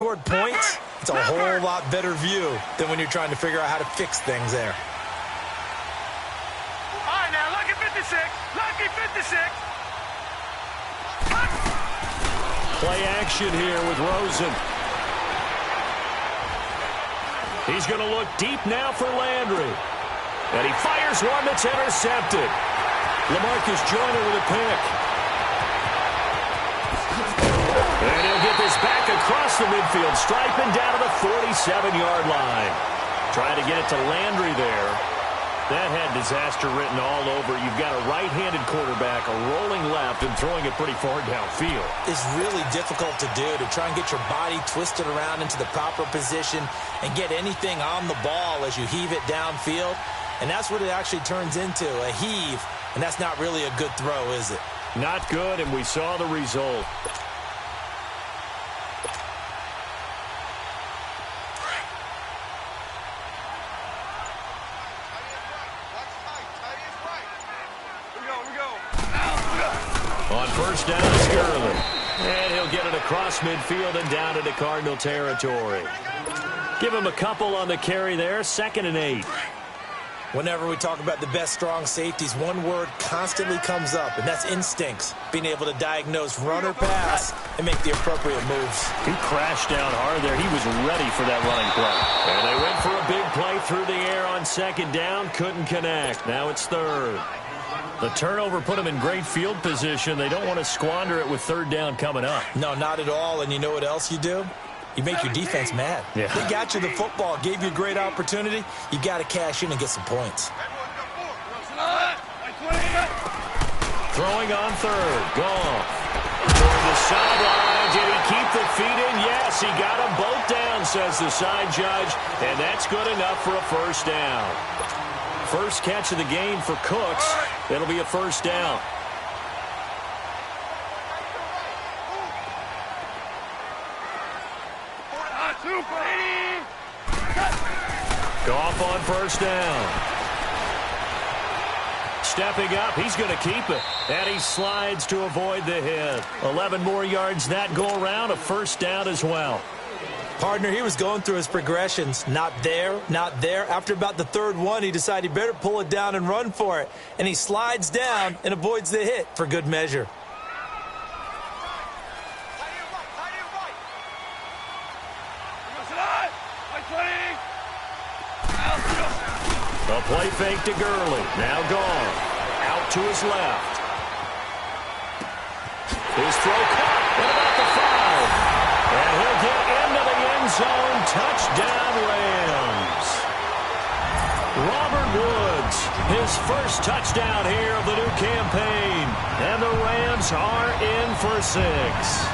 scored points, it's a whole lot better view than when you're trying to figure out how to fix things there. All right, now, lucky 56. Lucky 56. Play action here with Rosen. He's going to look deep now for Landry. And he fires one that's intercepted. LaMarcus Joyner with a pick. And he'll get this back across the midfield stripe and down to the 47-yard line. Trying to get it to Landry there. That had disaster written all over. You've got a right-handed quarterback, a rolling left, and throwing it pretty far downfield. It's really difficult to do, to try and get your body twisted around into the proper position and get anything on the ball as you heave it downfield. And that's what it actually turns into, a heave. And that's not really a good throw, is it? Not good, and we saw the result. On first down is Gurley. And he'll get it across midfield and down into Cardinal territory. Give him a couple on the carry there, 2nd and 8. Whenever we talk about the best strong safeties, one word constantly comes up, and that's instincts. Being able to diagnose run or pass and make the appropriate moves. He crashed down hard there. He was ready for that running play. And they went for a big play through the air on 2nd down. Couldn't connect. Now it's 3rd. The turnover put them in great field position. They don't want to squander it with 3rd down coming up. No, not at all. And you know what else you do? You make your defense mad. Yeah. They got you the football, gave you a great opportunity. You got to cash in and get some points. Throwing on 3rd. Goff. Toward the sideline. Did he keep the feet in? Yes, he got them both down, says the side judge. And that's good enough for a 1st down. First catch of the game for Cooks. It'll be a 1st down. Goff on 1st down. Stepping up, he's going to keep it. And he slides to avoid the hit. 11 more yards that go around, a 1st down as well. Partner, he was going through his progressions. Not there, not there. After about the 3rd one, he decided he better pull it down and run for it. And he slides down and avoids the hit for good measure. A play fake to Gurley. Now gone. Out to his left. His throw caught at about the 5. And he'll get into the end zone. Touchdown, Rams. Robert Woods, his first touchdown here of the new campaign. And the Rams are in for 6.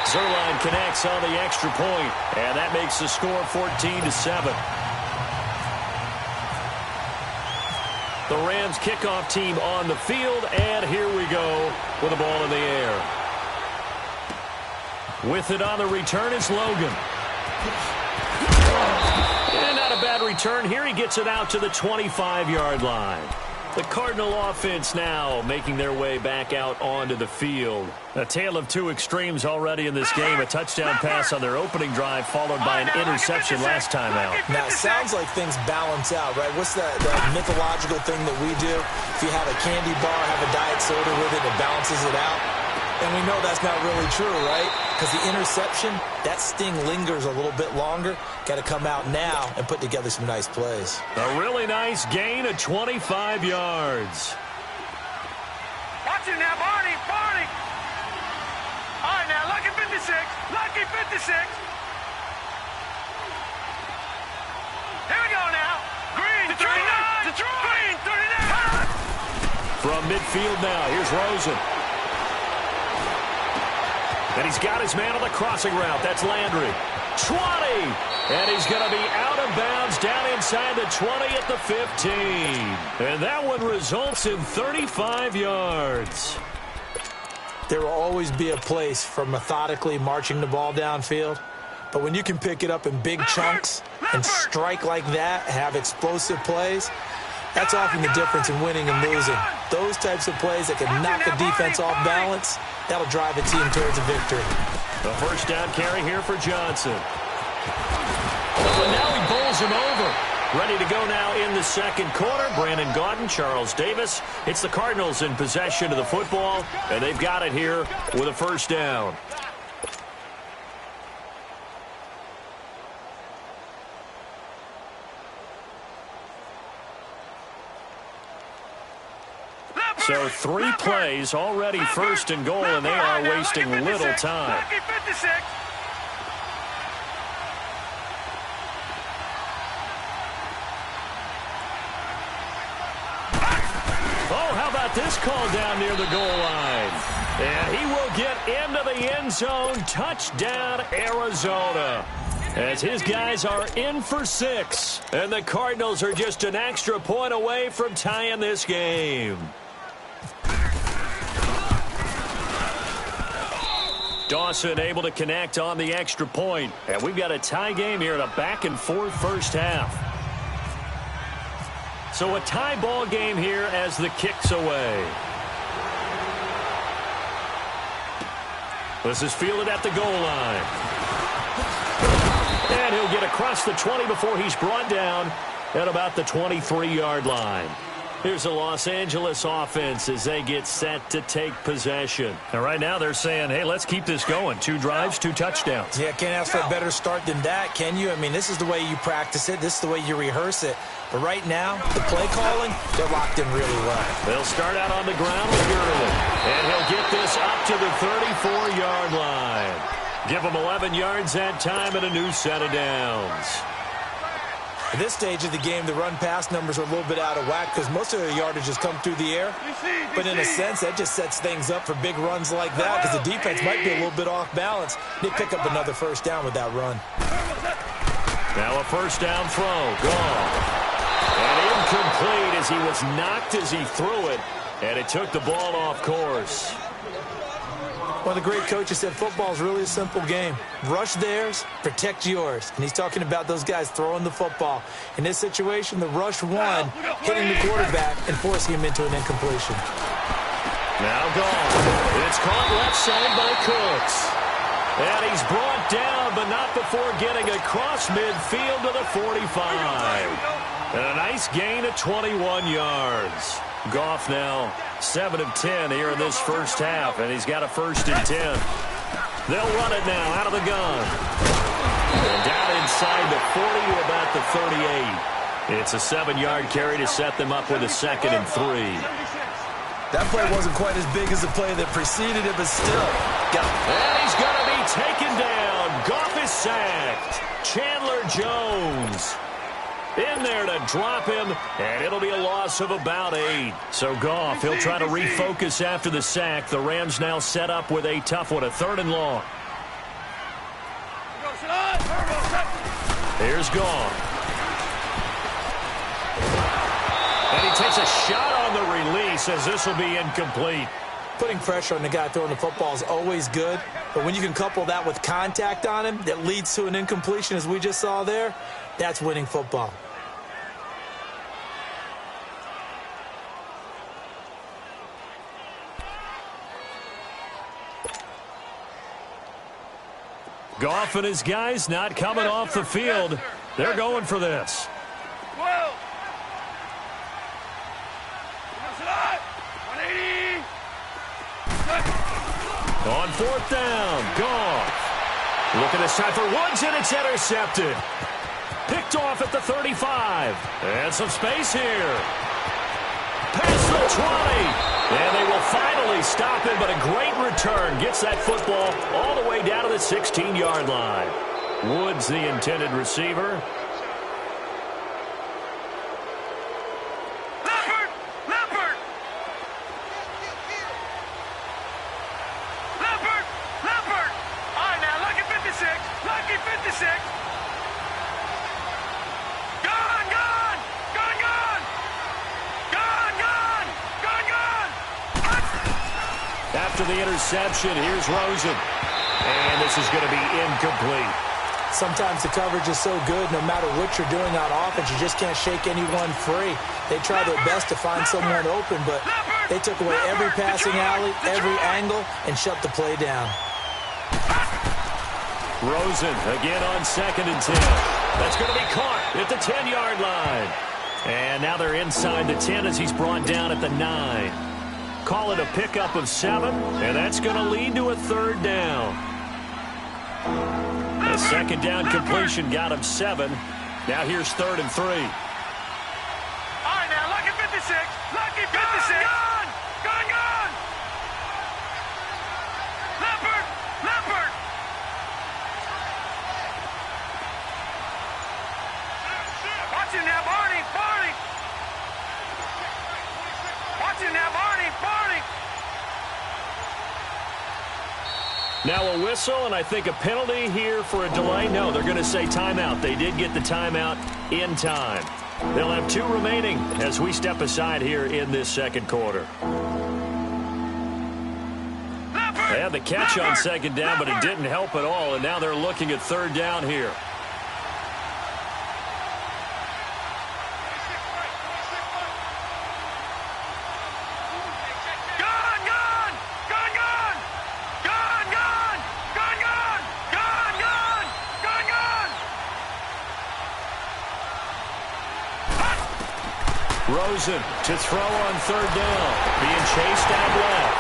Zerline connects on the extra point, and that makes the score 14-7. The Rams kickoff team on the field, and here we go with the ball in the air. With it on the return is Logan. And not a bad return here. He gets it out to the 25-yard line. The Cardinal offense now making their way back out onto the field. A tale of two extremes already in this game. A touchdown pass on their opening drive followed by an interception last time out. Now, it sounds like things balance out, right? What's that mythological thing that we do? If you have a candy bar, have a diet soda with it, it balances it out. And we know that's not really true, right? Because the interception, that sting lingers a little bit longer. Got to come out now and put together some nice plays. A really nice gain of 25 yards. Watch it now, Barney, Barney. All right, now, lucky 56, lucky 56. Here we go now. Green, 39, Detroit. Green, 39. From midfield now, here's Rosen. And he's got his man on the crossing route. That's Landry. 20. And he's going to be out of bounds down inside the 20 at the 15. And that one results in 35 yards. There will always be a place for methodically marching the ball downfield. But when you can pick it up in big chunks and strike like that, have explosive plays, that's often the difference in winning and losing. Those types of plays that can knock the defense off balance, that'll drive a team towards a victory. The first down carry here for Johnson. Oh, and now he bowls him over. Ready to go now in the second quarter. Brandon Gaudin, Charles Davis. It's the Cardinals in possession of the football, and they've got it here with a first down. So 3 plays already first and goal, and they are wasting little time. Oh, how about this call down near the goal line? And he will get into the end zone. Touchdown, Arizona. As his guys are in for 6. And the Cardinals are just an extra point away from tying this game. Dawson able to connect on the extra point. And we've got a tie game here in a back-and-forth first half. So a tie ball game here as the kick's away. This is fielded at the goal line. And he'll get across the 20 before he's brought down at about the 23-yard line. Here's the Los Angeles offense as they get set to take possession. And right now they're saying, hey, let's keep this going. 2 drives, 2 touchdowns. Yeah, can't ask for a better start than that, can you? I mean, this is the way you practice it. This is the way you rehearse it. But right now, the play calling, they're locked in really well. They'll start out on the ground with Gurley. And he'll get this up to the 34-yard line. Give him 11 yards that time and a new set of downs. At this stage of the game, the run-pass numbers are a little bit out of whack because most of the yardage has come through the air. But in a sense, that just sets things up for big runs like that because the defense might be a little bit off balance. They pick up another first down with that run. Now a first down throw. Gone. And incomplete as he was knocked as he threw it. And it took the ball off course. One of the great coaches said football is really a simple game. Rush theirs, protect yours. And he's talking about those guys throwing the football. In this situation, the rush one, hitting the quarterback and forcing him into an incompletion. Now gone. It's caught left side by Cooks. And he's brought down, but not before getting across midfield to the 45. And a nice gain of 21 yards. Goff now 7 of 10 here in this first half, and he's got a 1st and 10. They'll run it now out of the gun. And down inside the 40 to about the 38. It's a 7-yard carry to set them up with a 2nd and 3. That play wasn't quite as big as the play that preceded it, but still. And he's going to be taken down. Goff is sacked. Chandler Jones in there to drop him, and it'll be a loss of about 8. So Goff, he'll try to refocus after the sack. The Rams now set up with a tough one, a 3rd and long. Here's Goff. And he takes a shot on the release as this will be incomplete. Putting pressure on the guy throwing the football is always good, but when you can couple that with contact on him that leads to an incompletion, as we just saw there, that's winning football. Goff and his guys not coming off the field. They're going for this. On 4th down, Goff. Looking this time for Woods, and it's intercepted. Picked off at the 35. And some space here. Past the 20. And they will finally stop him, but a great return. Gets that football all the way down to the 16-yard line. Woods, the intended receiver. Lucky 56. After the interception, here's Rosen. And this is going to be incomplete. Sometimes the coverage is so good, no matter what you're doing on offense, you just can't shake anyone free. They try their best to find someone open, but they took away every passing alley, every angle, and shut the play down. Rosen again on 2nd and 10. That's going to be caught at the 10-yard line. And now they're inside the 10 as he's brought down at the 9. Call it a pickup of 7, and that's going to lead to a 3rd down. A 2nd down completion got him 7. Now here's 3rd and 3. All right, now, lucky 56. Lucky 56. Gone! Gone, gone! Leopard! Leopard! Watch him now, Barney! Barney! Watch him now, Barney! Barney! Now a whistle, and I think a penalty here for a delay. No, they're going to say timeout. They did get the timeout in time. They'll have 2 remaining as we step aside here in this 2nd quarter. They had the catch on 2nd down, but it didn't help at all, and now they're looking at 3rd down here. Rosen to throw on 3rd down. Being chased out left.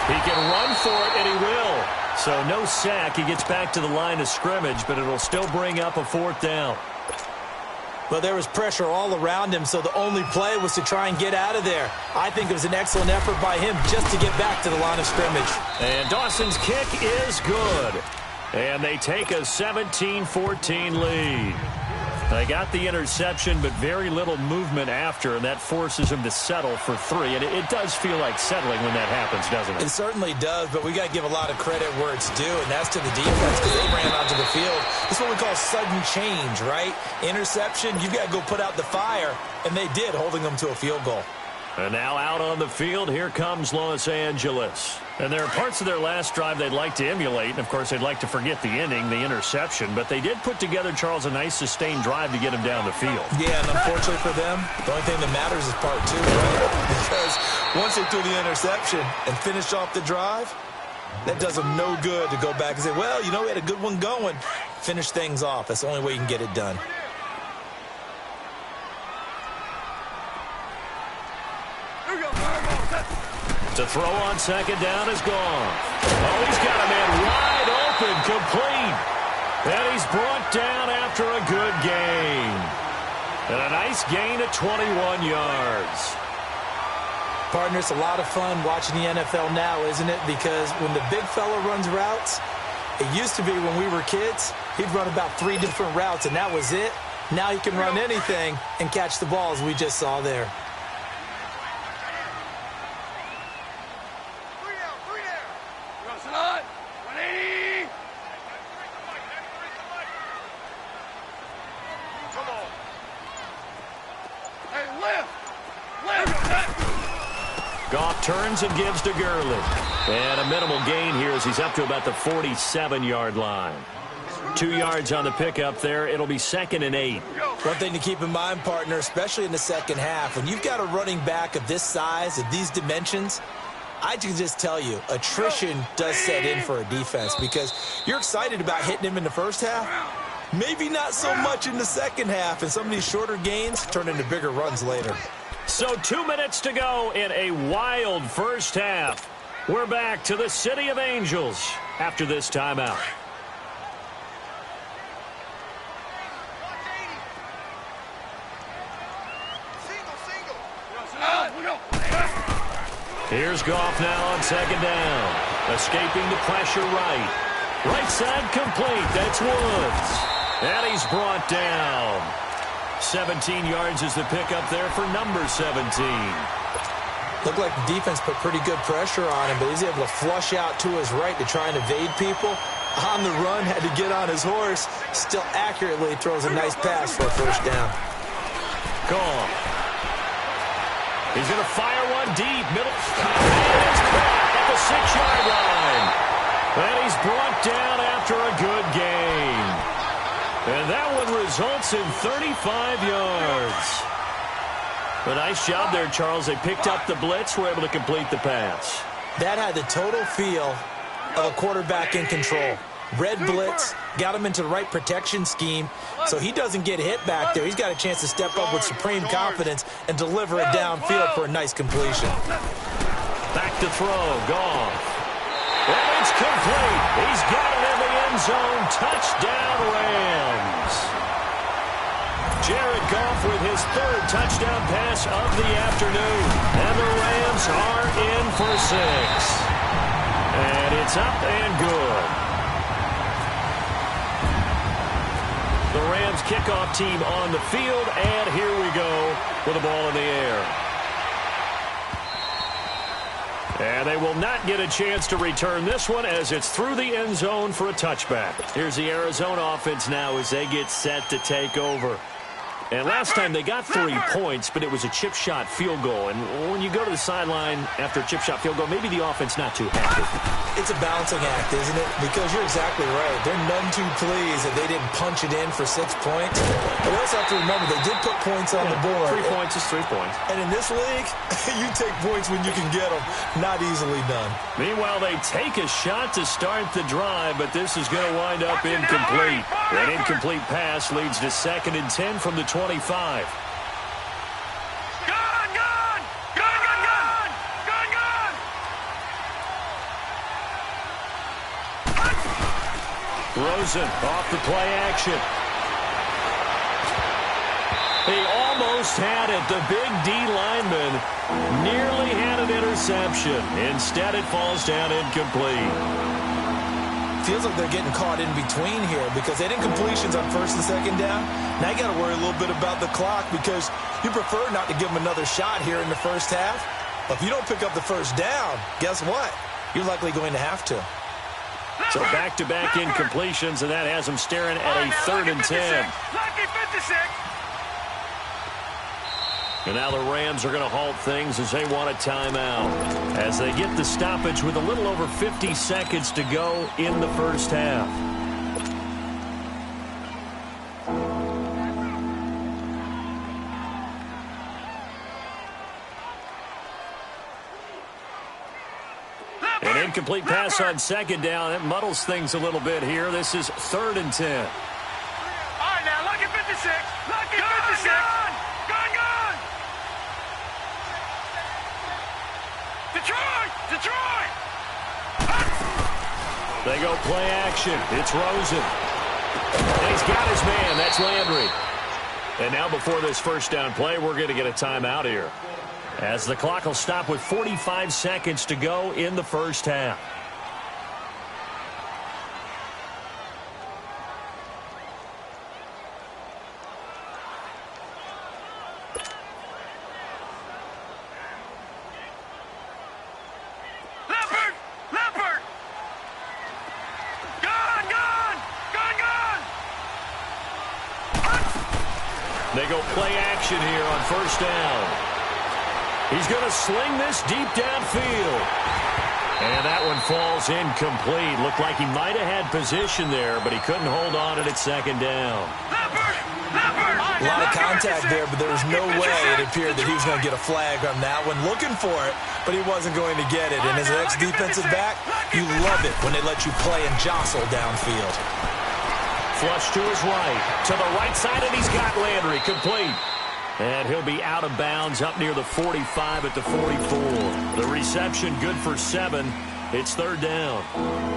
He can run for it, and he will. So no sack. He gets back to the line of scrimmage, but it'll still bring up a 4th down. Well, there was pressure all around him, so the only play was to try and get out of there. I think it was an excellent effort by him just to get back to the line of scrimmage. And Dawson's kick is good. And they take a 17-14 lead. They got the interception, but very little movement after, and that forces him to settle for 3. And it does feel like settling when that happens, doesn't it? It certainly does, but we got to give a lot of credit where it's due, and that's to the defense because they ran onto the field. This is what we call sudden change, right? Interception, you've got to go put out the fire, and they did, holding them to a field goal. And now out on the field, here comes Los Angeles. And there are parts of their last drive they'd like to emulate. And, of course, they'd like to forget the ending, the interception. But they did put together, Charles, a nice sustained drive to get him down the field. Yeah, and unfortunately for them, the only thing that matters is part 2, right? Because once they threw the interception and finished off the drive, that does them no good to go back and say, well, you know, we had a good one going. Finish things off. That's the only way you can get it done. To throw on 2nd down is gone. Oh, he's got a man wide open, complete. And he's brought down after a good gain. And a nice gain at 21 yards. Partner, it's a lot of fun watching the NFL now, isn't it? Because when the big fella runs routes, it used to be when we were kids, he'd run about 3 different routes, and that was it. Now he can run anything and catch the balls we just saw there. Goff turns and gives to Gurley. And a minimal gain here as he's up to about the 47-yard line. 2 yards on the pickup there. It'll be 2nd and 8. One thing to keep in mind, partner, especially in the second half, when you've got a running back of this size, of these dimensions, I can just tell you, attrition does set in for a defense because you're excited about hitting him in the first half. Maybe not so much in the second half, and some of these shorter gains turn into bigger runs later. So 2 minutes to go in a wild first half. We're back to the City of Angels after this timeout. Here's Goff now on 2nd down. Escaping the pressure right. Right side complete. That's Woods. And he's brought down. 17 yards is the pickup there for number 17. Looked like the defense put pretty good pressure on him, but he's able to flush out to his right to try and evade people. On the run, had to get on his horse. Still accurately throws a nice pass for a first down. Goff. He's going to fire one deep. Middle. And it's caught. at the 6-yard line. And he's brought down after a good gain. And that one results in 35 yards. A nice job there, Charles. They picked up the blitz, were able to complete the pass. That had the total feel of a quarterback in control. Red blitz, got him into the right protection scheme, so he doesn't get hit back there. He's got a chance to step up with supreme confidence and deliver it downfield for a nice completion. Back to throw, Goff. And it's complete. He's got it in the end zone. Touchdown, Rams. Jared Goff with his third touchdown pass of the afternoon. And the Rams are in for 6. And it's up and good. The Rams kickoff team on the field, and here we go with the ball in the air. And they will not get a chance to return this one as it's through the end zone for a touchback. Here's the Arizona offense now as they get set to take over. And last time they got 3 points, but it was a chip shot field goal. And when you go to the sideline after a chip shot field goal, maybe the offense not too happy. It's a balancing act, isn't it? Because you're exactly right. They're none too pleased that they didn't punch it in for 6 points. But we also have to remember they did put points on the board. 3 points is 3 points. And in this league, you take points when you can get them. Not easily done. Meanwhile, they take a shot to start the drive, but this is going to wind up incomplete. That incomplete pass leads to 2nd and 10 from the 25. Gun! Gun! Gun! Gun! Gun! Gun! Gun! Rosen off the play action. He almost had it. The big D lineman nearly had an interception. Instead, it falls down incomplete. Feels like they're getting caught in between here because they didn't completions on 1st and 2nd down. Now you got to worry a little bit about the clock because you prefer not to give them another shot here in the first half. But if you don't pick up the first down, guess what? You're likely going to have to. So back-to-back incompletions, and that has them staring at a 3rd and 10. Lucky 56. And now the Rams are going to halt things as they want a timeout. As they get the stoppage with a little over 50 seconds to go in the first half. An incomplete pass on 2nd down. It muddles things a little bit here. This is 3rd and 10. All right, now, lucky 56. Lucky 56. Gun! Gun! Gun! Detroit! Detroit! They go play action. It's Rosen. And he's got his man. That's Landry. And now before this first down play, we're going to get a timeout here. As the clock will stop with 45 seconds to go in the first half. Leopard! Leopard! Gun! Gun! Gun! Gun! They go play action here on 1st down. He's going to sling this deep downfield. And that one falls incomplete. Looked like he might have had position there, but he couldn't hold on to it at 2nd down. Leopard! Leopard! A lot of contact there, but there was no way it appeared that he was going to get a flag on that one. Looking for it, but he wasn't going to get it. And as an ex-defensive back, you love it when they let you play and jostle downfield. Flush to his right. To the right side, and he's got Landry complete. And he'll be out of bounds up near the 45 at the 44. The reception good for 7. It's 3rd down.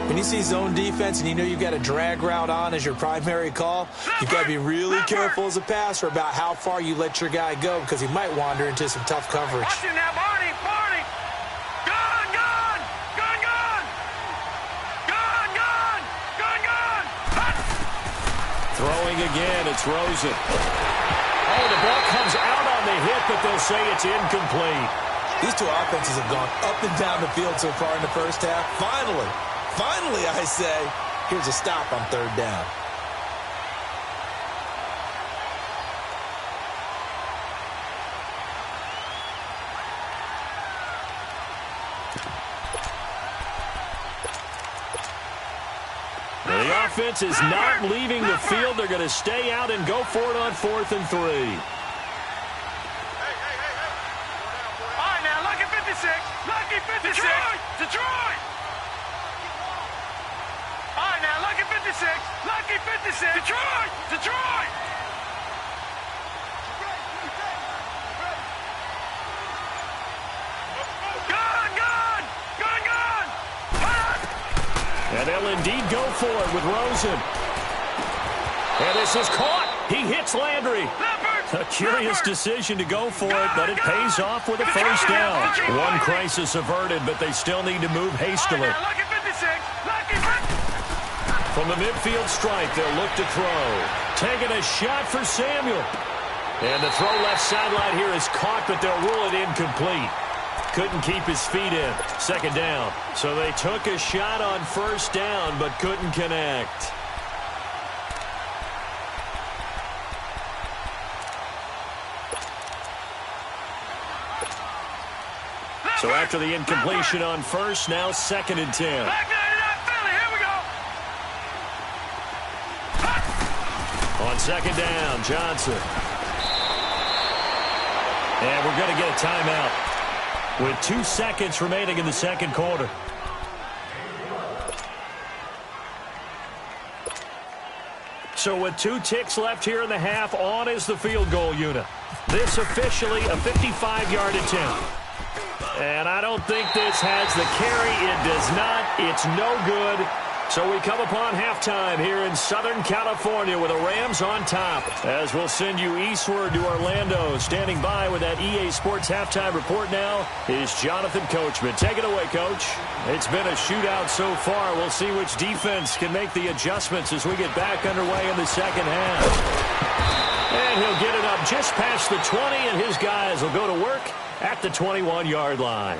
When you see zone defense and you know you've got a drag route on as your primary call, you've got to be really careful as a passer about how far you let your guy go because he might wander into some tough coverage. Watch it now, Barney! Barney! Gun! Gun! Gun! Gun! Gun! Gun! Gun! Gun! Throwing again, it's Rosen. Oh, the ball comes out on the hit, but they'll say it's incomplete. These two offenses have gone up and down the field so far in the first half. Finally, I say, here's a stop on 3rd down. offense is not leaving the field. They're going to stay out and go for it on 4th and 3. All right, now, lucky 56. Lucky 56. Detroit. All right, now, lucky 56. Lucky 56. Detroit. And they'll indeed go for it with Rosen. And this is caught. He hits Landry. A curious decision to go for it, but it pays off with a first down. One crisis averted, but they still need to move hastily. From the midfield stripe, they'll look to throw. Taking a shot for Samuel. And the throw left sideline here is caught, but they'll rule it incomplete. Couldn't keep his feet in. Second down. So they took a shot on first down, but couldn't connect. So after the incompletion on first, now 2nd and 10. Here we go. On 2nd down, Johnson. And we're going to get a timeout with 2 seconds remaining in the second quarter. So with 2 ticks left here in the half, on is the field goal unit. This officially a 55-yard attempt. And I don't think this has the carry. It does not. It's no good. So we come upon halftime here in Southern California with the Rams on top. As we'll send you eastward to Orlando. Standing by with that EA Sports halftime report now is Jonathan Coachman. Take it away, Coach. It's been a shootout so far. We'll see which defense can make the adjustments as we get back underway in the second half. And he'll get it up just past the 20, and his guys will go to work at the 21-yard line.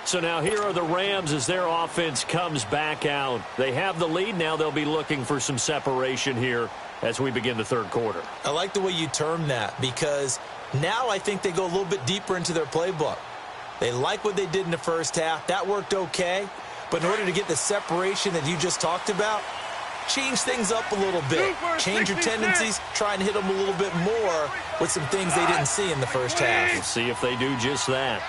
So now here are the Rams as their offense comes back out. They have the lead. Now they'll be looking for some separation here as we begin the third quarter. I like the way you term that, because now I think they go a little bit deeper into their playbook. They like what they did in the first half. That worked okay. But in order to get the separation that you just talked about, change things up a little bit. Change your tendencies. Try and hit them a little bit more with some things they didn't see in the first half. We'll see if they do just that.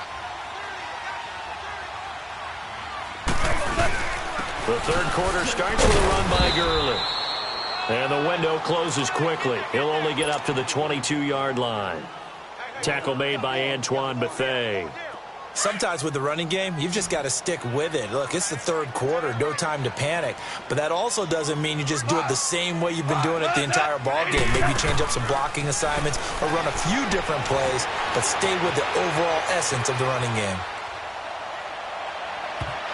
The third quarter starts with a run by Gurley. And the window closes quickly. He'll only get up to the 22-yard line. Tackle made by Antoine Bethea. Sometimes with the running game, you've just got to stick with it. Look, it's the third quarter, no time to panic. But that also doesn't mean you just do it the same way you've been doing it the entire ball game. Maybe change up some blocking assignments or run a few different plays, but stay with the overall essence of the running game.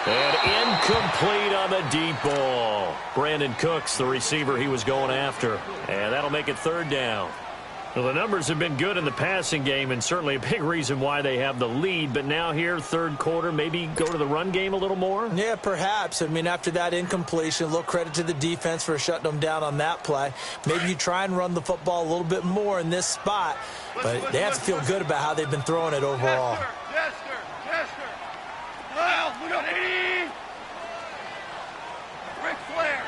And incomplete on the deep ball. Brandon Cooks, the receiver he was going after. And that'll make it third down. Well, the numbers have been good in the passing game, and certainly a big reason why they have the lead. But now here, third quarter, maybe go to the run game a little more? Yeah, perhaps. I mean, after that incompletion, a little credit to the defense for shutting them down on that play. Maybe you try and run the football a little bit more in this spot. But they have to feel good about how they've been throwing it overall. Yes, sir. Yes, sir. Well, we got 80. Ric Flair.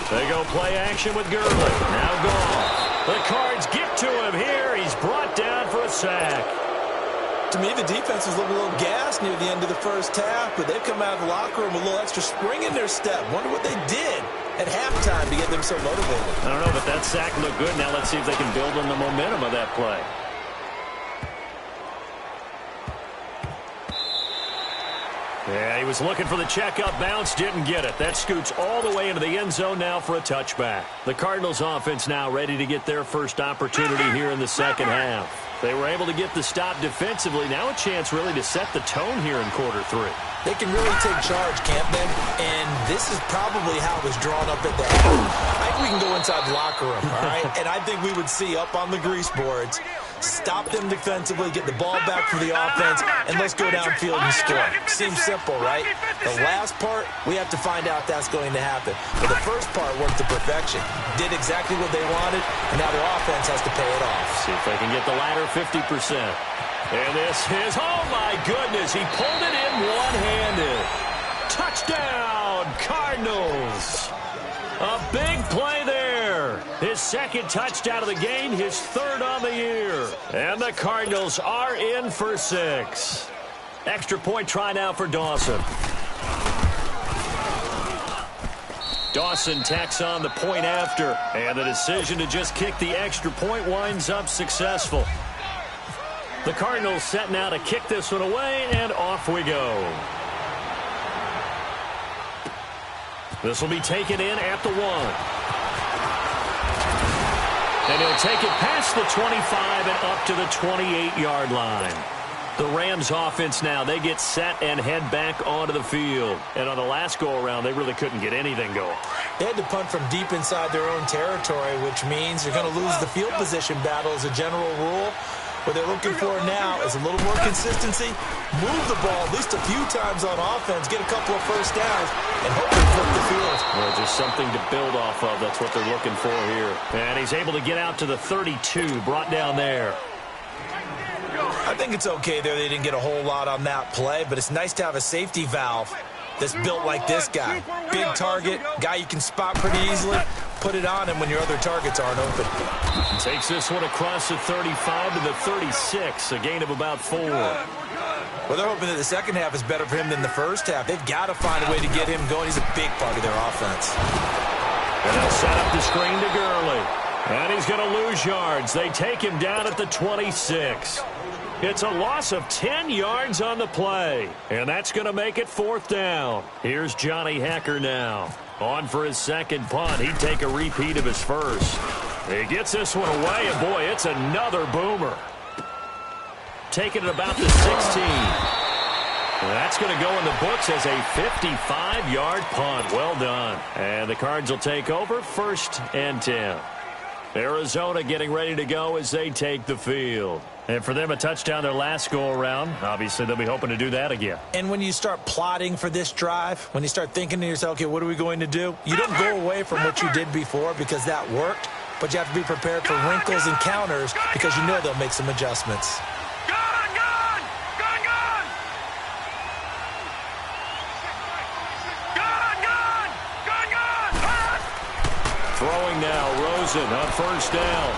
They go play action with Gurley. Now gone. The Cards get to him here. He's brought down for a sack. To me, the defense was looking a little gassed near the end of the first half, but they've come out of the locker room with a little extra spring in their step. Wonder what they did at halftime to get them so motivated. I don't know, but that sack looked good. Now let's see if they can build on the momentum of that play. Yeah, he was looking for the checkup bounce, didn't get it. That scoots all the way into the end zone now for a touchback. The Cardinals offense now ready to get their first opportunity here in the second half. They were able to get the stop defensively. Now a chance really to set the tone here in quarter three. They can really take charge, can't they? And this is probably how it was drawn up at the half. I think we can go into inside the locker room, all right? And I think we would see up on the grease boards, stop them defensively, get the ball back for the offense, and let's go downfield and score. Seems simple, right? The last part, we have to find out that's going to happen. But the first part worked to perfection. Did exactly what they wanted, and now their offense has to pay it off. See if they can get the latter 50%. And this is, oh my goodness, he pulled it in one-handed. Touchdown, Cardinals. A big play there. His second touchdown of the game, his third on the year. And the Cardinals are in for 6. Extra point try now for Dawson. Dawson tacks on the point after. And the decision to just kick the extra point winds up successful. The Cardinals set now to kick this one away, and off we go. This will be taken in at the 1. And he'll take it past the 25 and up to the 28-yard line. The Rams offense now, they get set and head back onto the field. And on the last go-around, they really couldn't get anything going. They had to punt from deep inside their own territory, which means you're going to lose the field position battle as a general rule. What they're looking for now is a little more consistency, move the ball at least a few times on offense, get a couple of first downs, and hopefully flip the field. Well, just something to build off of. That's what they're looking for here. And he's able to get out to the 32, brought down there. I think it's okay there. They didn't get a whole lot on that play, but it's nice to have a safety valve that's built like this guy. Big target, guy you can spot pretty easily. Put it on him when your other targets aren't open. Takes this one across the 35 to the 36, a gain of about 4. Well, they're hoping that the second half is better for him than the first half. They've got to find a way to get him going. He's a big part of their offense. And they'll set up the screen to Gurley. And he's going to lose yards. They take him down at the 26. It's a loss of 10 yards on the play. And that's going to make it 4th down. Here's Johnny Hekker now. On for his second punt. He'd take a repeat of his first. He gets this one away, and boy, it's another boomer. Taking it about the 16. And that's going to go in the books as a 55-yard punt. Well done. And the Cards will take over 1st and 10. Arizona getting ready to go as they take the field. And for them, a touchdown their last go-around. Obviously, they'll be hoping to do that again. And when you start plotting for this drive, when you start thinking to yourself, okay, what are we going to do? You don't go away from what you did before because that worked, but you have to be prepared for wrinkles and counters because you know they'll make some adjustments. Throwing now, Rosen on 1st down.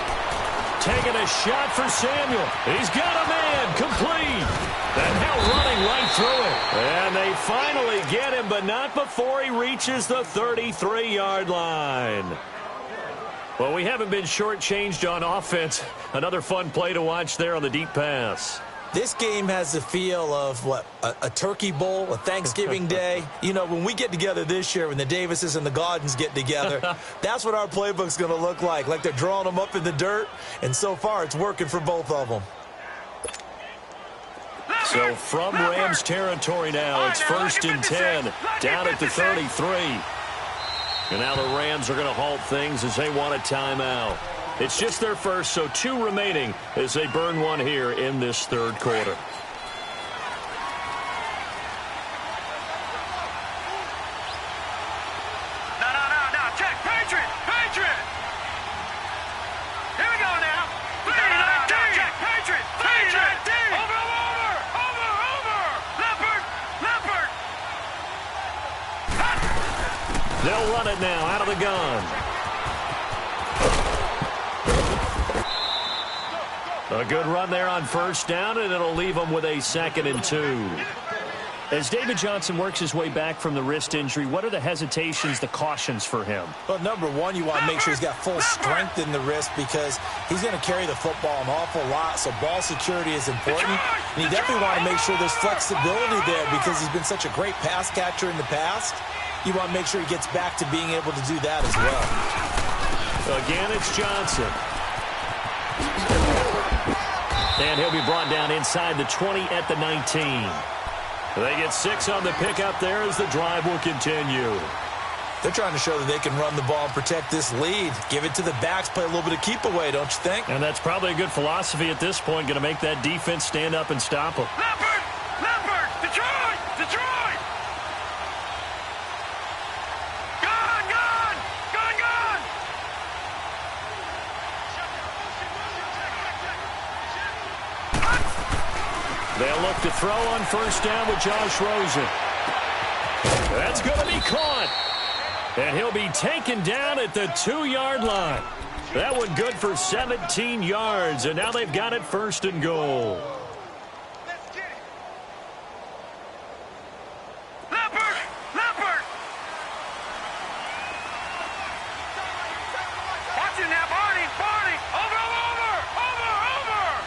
Taking a shot for Samuel. He's got a man, complete. And now running right through it. And they finally get him, but not before he reaches the 33-yard line. Well, we haven't been shortchanged on offense. Another fun play to watch there on the deep pass. This game has the feel of, what, a turkey bowl, a Thanksgiving day. You know, when we get together this year, when the Davises and the Gaudens get together, that's what our playbook's going to look like they're drawing them up in the dirt, and so far it's working for both of them. So from Rams territory now, it's 1st and 10, down at the 33. And now the Rams are going to halt things as they want a timeout. It's just their first, so 2 remaining as they burn one here in this 3rd quarter. No, check, Patriot! Here we go now. Check, Patriot! Over! Leopard! They'll run it now out of the gun. A good run there on 1st down, and it'll leave them with a 2nd and 2. As David Johnson works his way back from the wrist injury, what are the hesitations, the cautions for him? Well, number one, you want to make sure he's got full strength in the wrist because he's going to carry the football an awful lot, so ball security is important. And you definitely want to make sure there's flexibility there because he's been such a great pass catcher in the past. You want to make sure he gets back to being able to do that as well. Again, it's Johnson. And he'll be brought down inside the 20 at the 19. They get 6 on the pickup there as the drive will continue. They're trying to show that they can run the ball and protect this lead. Give it to the backs, play a little bit of keep away, don't you think? And that's probably a good philosophy at this point, going to make that defense stand up and stop them. Leopard! Leopard! Detroit! Detroit! Gone! Gone! Gone! Gone! They'll look to throw on first down with Josh Rosen. That's going to be caught. And he'll be taken down at the 2-yard line. That one good for 17 yards, and now they've got it first and goal. Let's get it! Leopard! Leopard! Watch it now, Barney! Barney! Over, over, over, over!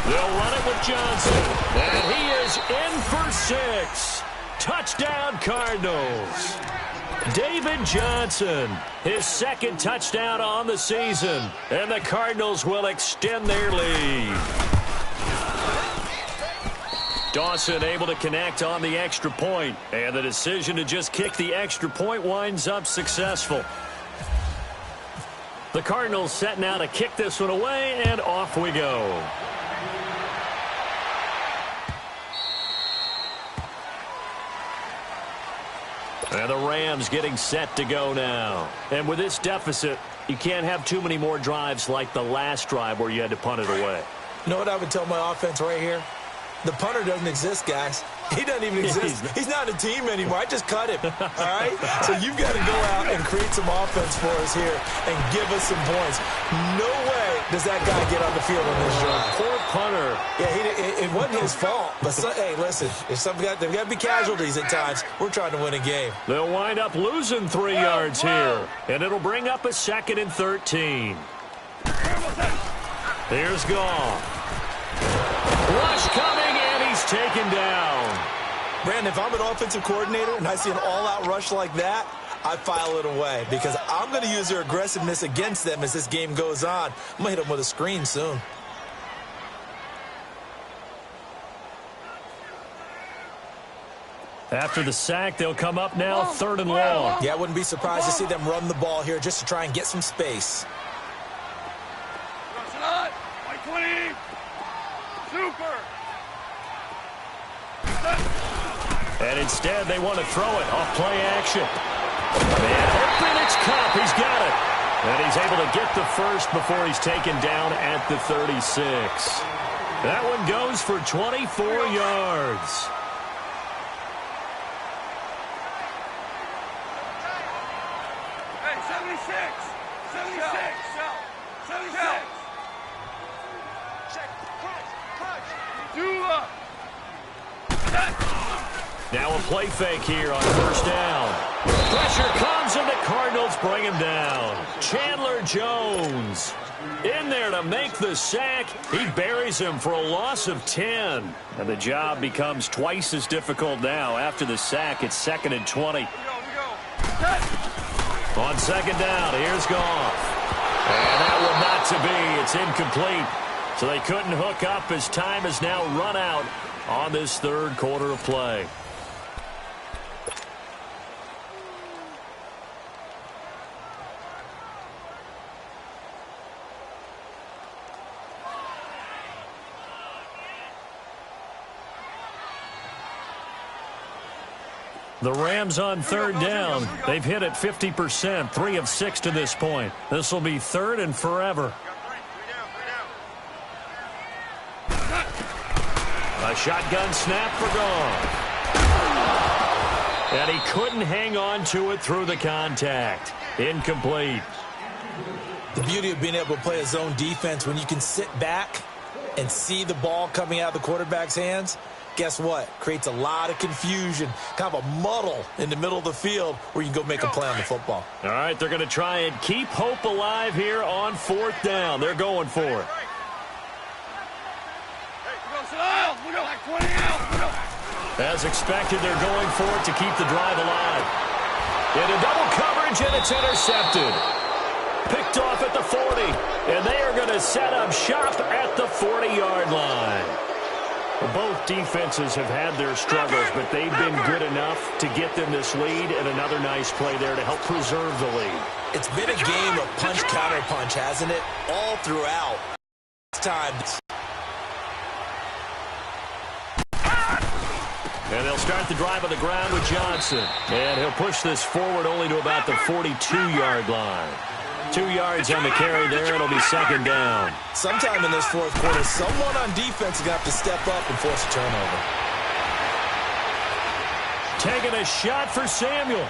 They'll run it with Johnson. And he is in for 6. Touchdown, Cardinals. David Johnson, his second touchdown on the season. And the Cardinals will extend their lead. Dawson able to connect on the extra point. And the decision to just kick the extra point winds up successful. The Cardinals set now to kick this one away, and off we go. And the Rams getting set to go now. And with this deficit, you can't have too many more drives like the last drive where you had to punt it away. You know what I would tell my offense right here? The punter doesn't exist, guys. He doesn't even exist. He's not a team anymore. I just cut him, all right? So you've got to go out and create some offense for us here and give us some points. No way does that guy get on the field on this drive. Poor punter. Yeah, it wasn't his fault. But, hey, listen, if there's got to be casualties at times. We're trying to win a game. They'll wind up losing 3 yards here. And it'll bring up a 2nd and 13. Here's Goff. Rush coming, and he's taken down. Brandon, if I'm an offensive coordinator and I see an all-out rush like that, I file it away because I'm going to use their aggressiveness against them as this game goes on. I'm going to hit them with a screen soon. After the sack, they'll come up now 3rd and long. Yeah, I wouldn't be surprised to see them run the ball here just to try and get some space. White 20! Super! And instead, they want to throw it off play action. And open, it's Kupp. He's got it. And he's able to get the first before he's taken down at the 36. That one goes for 24 yards. Hey, 76! 76! 76! Check. Crunch! Dula! Now a play fake here on first down. Pressure comes, and the Cardinals bring him down. Chandler Jones in there to make the sack. He buries him for a loss of 10. And the job becomes twice as difficult now. After the sack, it's 2nd and 20. We go. On second down, here's Goff. And that one not to be. It's incomplete. So they couldn't hook up as time has now run out on this 3rd quarter of play. The Rams on 3rd down. They've hit it 50%, 3 of 6 to this point. This will be 3rd and forever. A shotgun snap for Goff. And he couldn't hang on to it through the contact. Incomplete. The beauty of being able to play a zone defense when you can sit back and see the ball coming out of the quarterback's hands, guess what? Creates a lot of confusion, kind of a muddle in the middle of the field where you can go make a play on the football. All right, they're going to try and keep hope alive here on 4th down. They're going for it. As expected, they're going for it to keep the drive alive. Into double coverage, and it's intercepted. Picked off at the 40, and they are going to set up shop at the 40-yard line. Both defenses have had their struggles, but they've been good enough to get them this lead, and another nice play there to help preserve the lead. It's been a game of punch-counter-punch, hasn't it? All throughout. It's time. And they'll start the drive on the ground with Johnson. And he'll push this forward only to about the 42-yard line. 2 yards on the carry there. It'll be second down. Sometime in this fourth quarter, someone on defense is going to have to step up and force a turnover. Taking a shot for Samuel.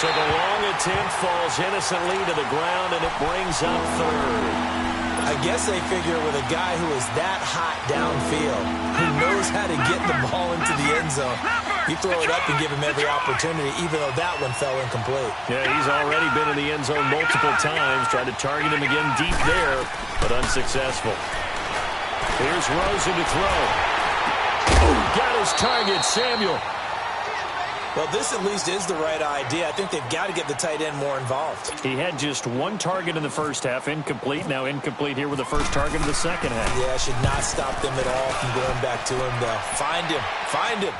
So the long attempt falls innocently to the ground, and it brings up third. I guess they figure with a guy who is that hot downfield, who knows how to get the ball into the end zone, you throw it up and give him every opportunity, even though that one fell incomplete. Yeah, he's already been in the end zone multiple times, tried to target him again deep there, but unsuccessful. Here's Rosen to throw. Got his target, Samuel. Well, this at least is the right idea. I think they've got to get the tight end more involved. He had just one target in the first half, incomplete. Now incomplete here with the first target of the second half. Yeah, should not stop them at all from going back to him, though. Find him. Find him.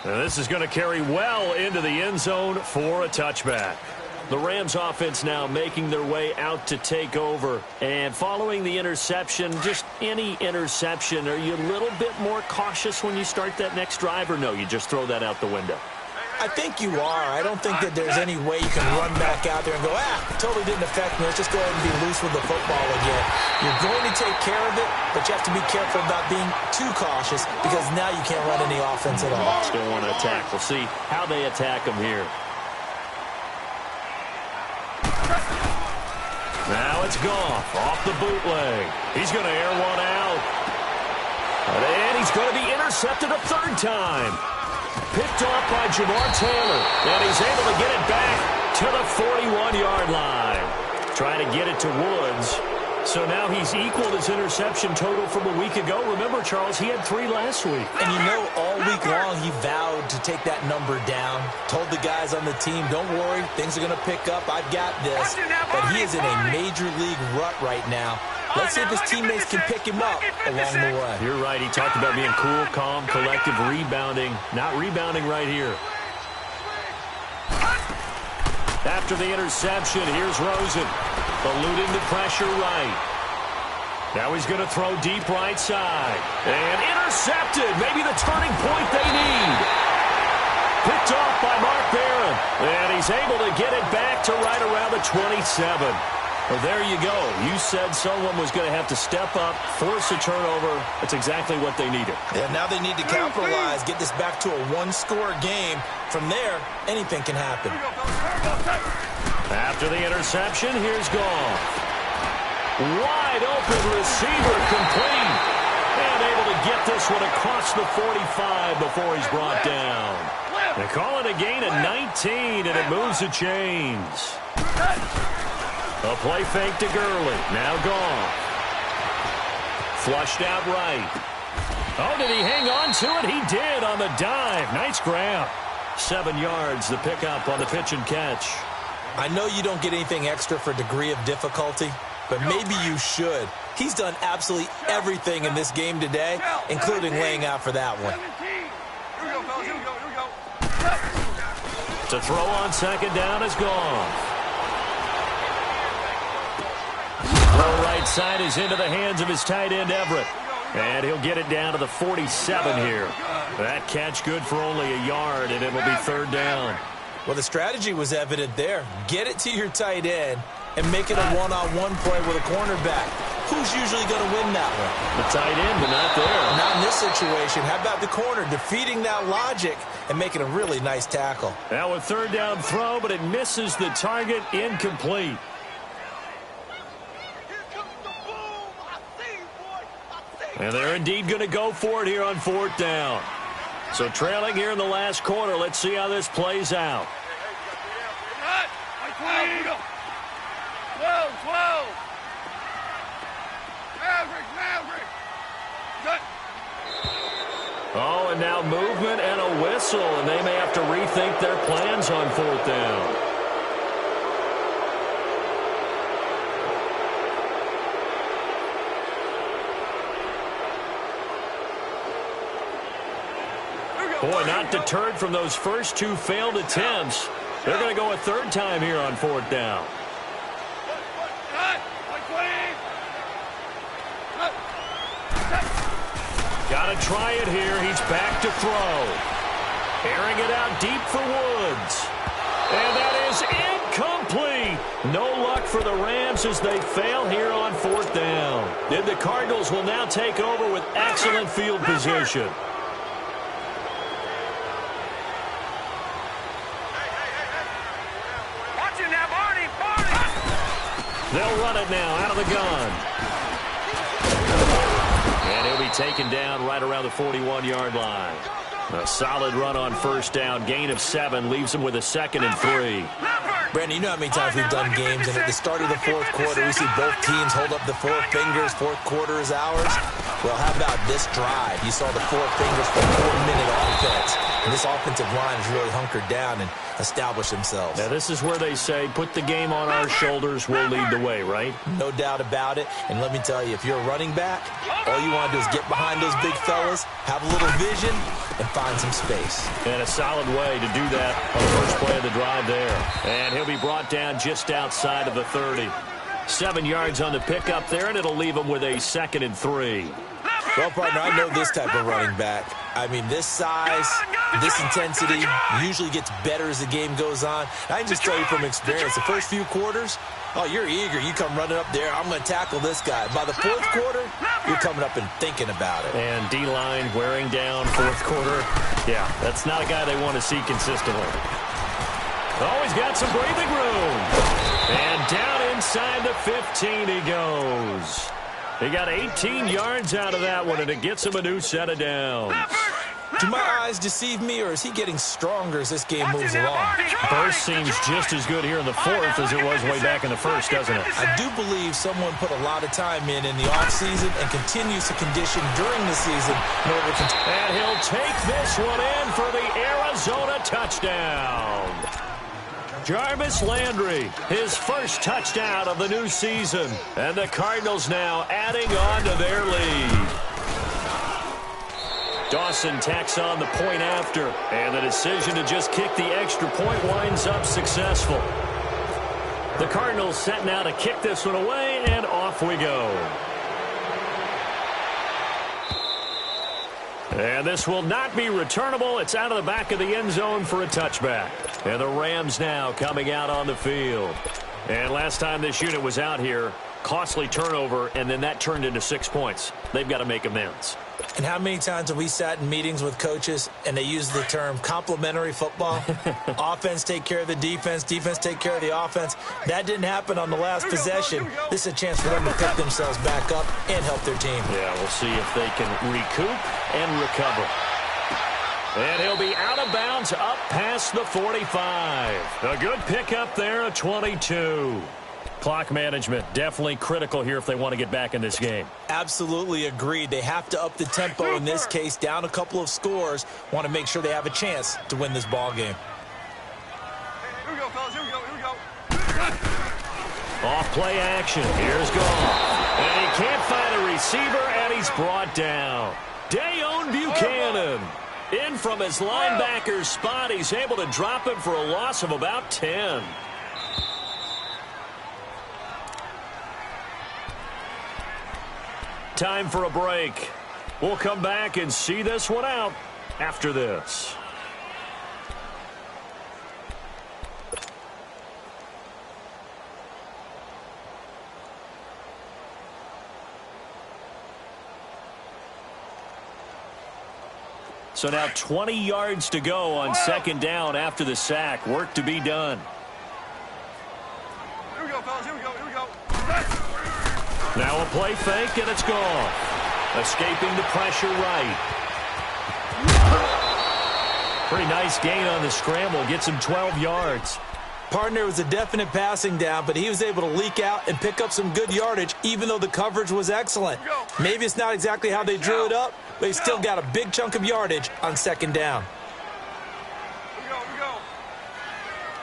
Now this is going to carry well into the end zone for a touchback. The Rams offense now making their way out to take over. And following the interception, just any interception, are you a little bit more cautious when you start that next drive, or no, you just throw that out the window? I think you are. I don't think that there's any way you can run back out there and go, totally didn't affect me. Let's just go ahead and be loose with the football again. You're going to take care of it, but you have to be careful about being too cautious because now you can't run any offense at all. Still want to attack. We'll see how they attack them here. Now it's Goff off the bootleg. He's going to air one out. And he's going to be intercepted a third time. Picked off by Jamar Taylor. And he's able to get it back to the 41-yard line. Trying to get it to Woods. So now he's equaled his interception total from a week ago. Remember, Charles, he had 3 last week. And you know, all week long he vowed to take that number down. Told the guys on the team, don't worry, things are going to pick up. I've got this. But he is in a major league rut right now. Let's see if his teammates can pick him up along the way. You're right. He talked about being cool, calm, collective, rebounding. Not rebounding right here. After the interception, here's Rosen. Eluding the pressure right. Now he's going to throw deep right side. And intercepted. Maybe the turning point they need. Picked off by Mark Barron. And he's able to get it back to right around the 27. Well, there you go. You said someone was going to have to step up, force a turnover. That's exactly what they needed. Yeah, now they need to capitalize, get this back to a one-score game. From there, anything can happen. After the interception, here's Goff. Wide open receiver complete. And able to get this one across the 45 before he's brought down. They call it a gain of 19, and it moves the chains. A play fake to Gurley. Now Goff. Flushed out right. Oh, did he hang on to it? He did on the dive. Nice grab. 7 yards, the pickup on the pitch and catch. I know you don't get anything extra for degree of difficulty, but maybe you should. He's done absolutely everything in this game today, including laying out for that one. To throw on second down is Goff. Throw right side is into the hands of his tight end, Everett. And he'll get it down to the 47 here. That catch good for only a yard, and it will be third down. Well, the strategy was evident there. Get it to your tight end and make it a one-on-one play with a cornerback. Who's usually going to win that one? The tight end, but not there. Not in this situation. How about the corner defeating that logic and making a really nice tackle? Now a third down throw, but it misses the target, incomplete. And they're indeed going to go for it here on fourth down. So trailing here in the last quarter. Let's see how this plays out. 12. Maverick. Good. Oh, and now movement and a whistle, and they may have to rethink their plans on fourth down. Boy, not deterred from those first two failed attempts. They're going to go a third time here on fourth down. Got to try it here. He's back to throw. Airing it out deep for Woods. And that is incomplete. No luck for the Rams as they fail here on fourth down. And the Cardinals will now take over with excellent field position. Watch it now, Barney. They'll run it now out of the gun. And he'll be taken down right around the 41-yard line. A solid run on first down. Gain of 7 leaves them with a 2nd and 3. Brandon, you know how many times we've done games, and at the start of the fourth quarter, we see both teams hold up the four fingers. Fourth quarter is ours. Well, how about this drive? You saw the four fingers for a 4-minute offense. And this offensive line has really hunkered down and established themselves. Now, this is where they say, put the game on our shoulders, we'll lead the way, right? No doubt about it. And let me tell you, if you're a running back, all you want to do is get behind those big fellas, have a little vision, and find some space. And a solid way to do that on the first play of the drive there. And he'll be brought down just outside of the 30. 7 yards on the pickup there, and it'll leave him with a 2nd and 3. Well, partner, I know this type of running back. I mean, this size, this intensity usually gets better as the game goes on. I can just tell you from experience, the first few quarters, oh, you're eager. You come running up there, I'm going to tackle this guy. By the fourth quarter, you're coming up and thinking about it. And D-line wearing down fourth quarter. Yeah, that's not a guy they want to see consistently. Oh, he's got some breathing room. And down inside the 15 he goes. He got 18 yards out of that one, and it gets him a new set of downs. Do my eyes deceive me, or is he getting stronger as this game moves along? Burst seems just as good here in the fourth as it was way back in the first, doesn't it? I do believe someone put a lot of time in the offseason and continues to condition during the season in order to... And he'll take this one in for the Arizona touchdown. Jarvis Landry, his first touchdown of the new season. And the Cardinals now adding on to their lead. Dawson tacks on the point after. And the decision to just kick the extra point winds up successful. The Cardinals set now to kick this one away, and off we go. And this will not be returnable. It's out of the back of the end zone for a touchback. And the Rams now coming out on the field. And last time this unit was out here, costly turnover, and then that turned into 6 points. They've got to make amends. And how many times have we sat in meetings with coaches and they use the term complementary football? Offense take care of the defense, defense take care of the offense. That didn't happen on the last possession. This is a chance for them to pick themselves back up and help their team. Yeah, we'll see if they can recoup and recover. And he'll be out of bounds up past the 45. A good pickup there at 22. Clock management definitely critical here if they want to get back in this game. Absolutely agreed. They have to up the tempo in this case, down a couple of scores. Want to make sure they have a chance to win this ball game. Here we go, fellas. Here we go. Here we go. Off play action. Here's Goff. And he can't find a receiver, and he's brought down. Dayon Buchanan. In from his linebacker's spot. He's able to drop him for a loss of about 10. Time for a break. We'll come back and see this one out after this. So now 20 yards to go on second down after the sack. Work to be done. Here we go, fellas. Here we go. Here we go. Now a play fake, and it's gone. Escaping the pressure right. Pretty nice gain on the scramble. Gets him 12 yards. Partner was a definite passing down, but he was able to leak out and pick up some good yardage, even though the coverage was excellent. Maybe it's not exactly how they drew it up, but he still got a big chunk of yardage on second down. Here we go. Here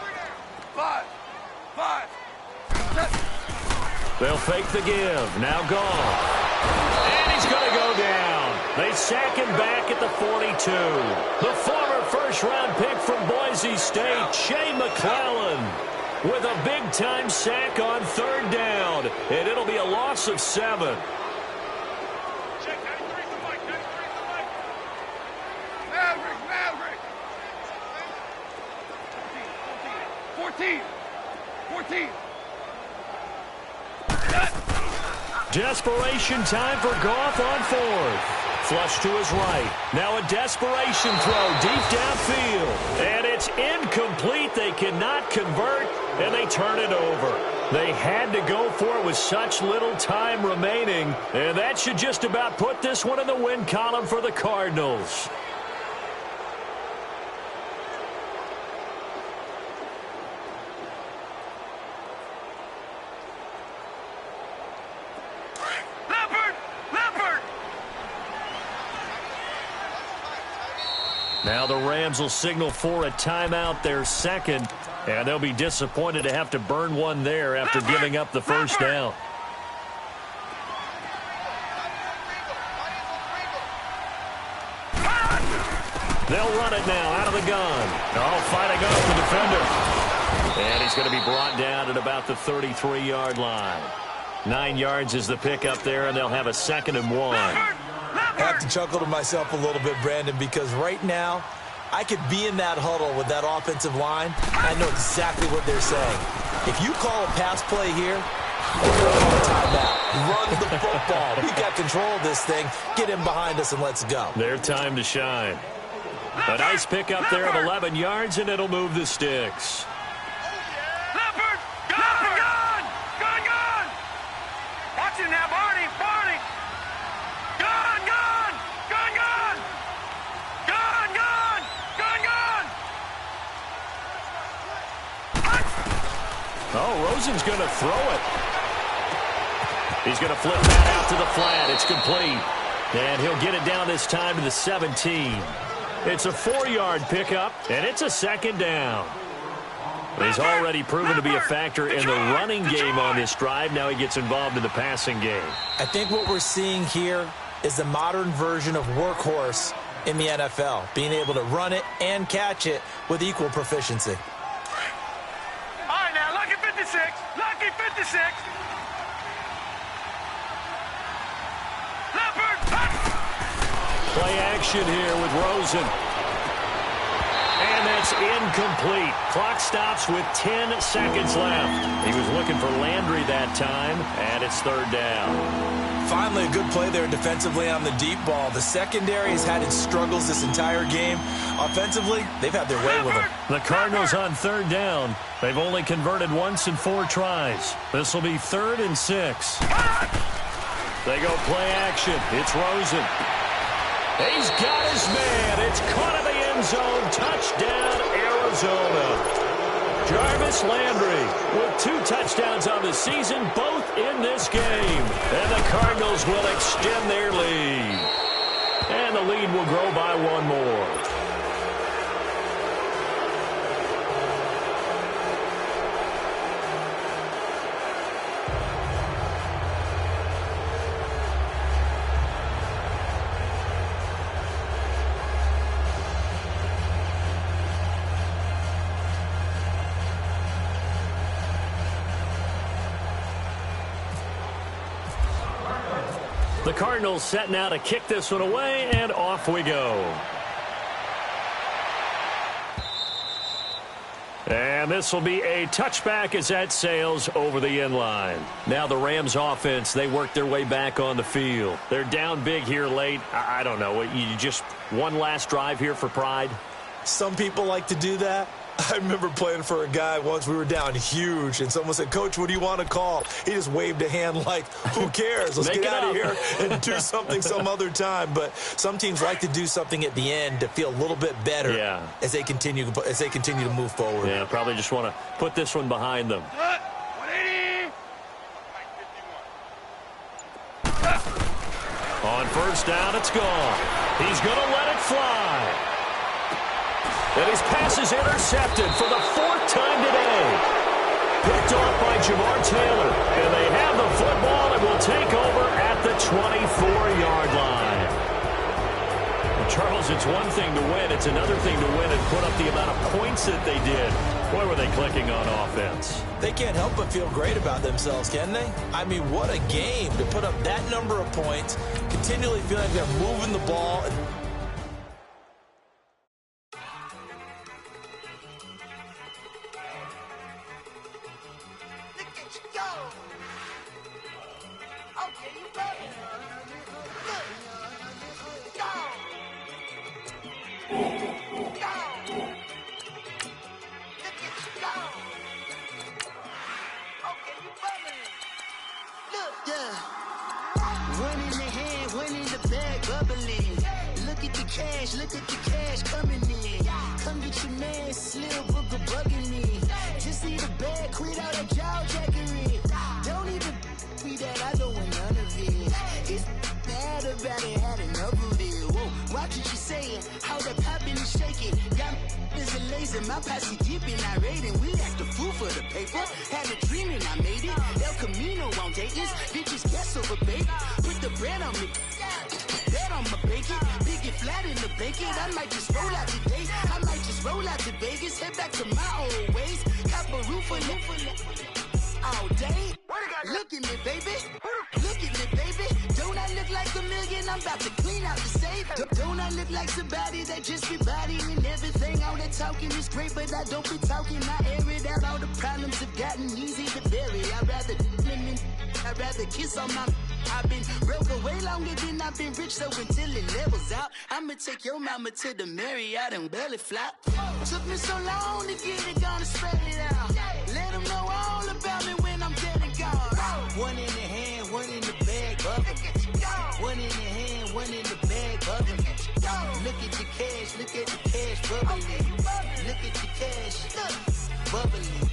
we go. 5. They'll fake the give. Now Goff. And he's going to go down. They sack him back at the 42. The former first-round pick from Boise State, Shea McClellan, with a big-time sack on third down. And it'll be a loss of 7. Maverick. 14. Desperation time for Goff on fourth. Flush to his right. Now a desperation throw deep downfield. And it's incomplete. They cannot convert, and they turn it over. They had to go for it with such little time remaining, and that should just about put this one in the win column for the Cardinals. Now the Rams will signal for a timeout, their second, and they'll be disappointed to have to burn one there after giving up the first down. They'll run it now out of the gun. Oh, fighting off the defender. And he's going to be brought down at about the 33-yard line. 9 yards is the pickup there, and they'll have a 2nd and 1. I have to chuckle to myself a little bit, Brandon, because right now I could be in that huddle with that offensive line. I know exactly what they're saying. If you call a pass play here, we're going to call a timeout. Run the football. We got control of this thing. Get him behind us and let's go. Their time to shine. A nice pickup there of 11 yards, and it'll move the sticks. Gun! Watch it now, Barney! Oh, Rosen's going to throw it. He's going to flip that out to the flat. It's complete. And he'll get it down this time to the 17. It's a 4-yard pickup, and it's a 2nd down. He's already proven to be a factor in the running game on this drive. Now he gets involved in the passing game. I think what we're seeing here is the modern version of workhorse in the NFL, being able to run it and catch it with equal proficiency. All right, now, lucky 56. Play action here with Rosen. And that's incomplete. Clock stops with 10 seconds left. He was looking for Landry that time, and it's 3rd down. Finally, a good play there defensively on the deep ball. The secondary has had its struggles this entire game. Offensively, they've had their way with it. The Cardinals on 3rd down. They've only converted once in 4 tries. This will be 3rd and 6. They go play action. It's Rosen. He's got his man. It's caught in the end zone. Touchdown, Arizona. Jarvis Landry with 2 touchdowns on the season, both in this game. And the Cardinals will extend their lead. And the lead will grow by 1 more. The Cardinals set now to kick this one away, and off we go. And this will be a touchback as that sails over the end line. Now the Rams offense, they work their way back on the field. They're down big here late. I don't know. You just one last drive here for pride? Some people like to do that. I remember playing for a guy once. We were down huge, and someone said, "Coach, what do you want to call?" He just waved a hand like, who cares? Let's get out of here and do something some other time. But some teams like to do something at the end to feel a little bit better as they continue to move forward. Yeah, probably just want to put this one behind them. 180. On 1st down, it's gone. He's going to let it fly. And his pass is intercepted for the 4th time today. Picked off by Jamar Taylor. And they have the football and will take over at the 24-yard line. Charles, it's one thing to win. It's another thing to win and put up the amount of points that they did. Boy, were they clicking on offense. They can't help but feel great about themselves, can they? I mean, what a game to put up that number of points, continually feeling like they're moving the ball. Look at the cash coming in. Come get your man, Slim Booker bugging me. Just need a bag, quit all that jaw jackery. Don't even be that, I don't want none of it. It's bad about it, had enough of it. Whoa, watch what you saying, how that popping and shaking. Got is a laser, my posse dipping, I raiding. We act a fool for the paper. Had a dream and I made it. El Camino on Dayton's, bitches guess over baby. Put the bread on me. Bet on my bacon, big and flat in the bacon. I might just roll out today. I might just roll out to Vegas, head back to my old ways. Cop a roof for all day. Look at me, baby. Look at me, baby. Don't I look like a million? I'm about to clean out the safe. Don't I look like somebody that just be bodying everything? All that talking is great, but I don't be talking. I air it out. All the problems have gotten easy to bury. I'd rather kiss on my. I've been broke away longer than I've been rich, so until it levels out, I'ma take your mama to the Marriott and belly flop. Took me so long to get it, gonna spread it out. Let them know all about me when I'm dead and gone. One in the hand, one in the bag, bubbling. One in the hand, one in the bag, bubbling. Look at the cash, bubbling. Look at the cash, bubbling.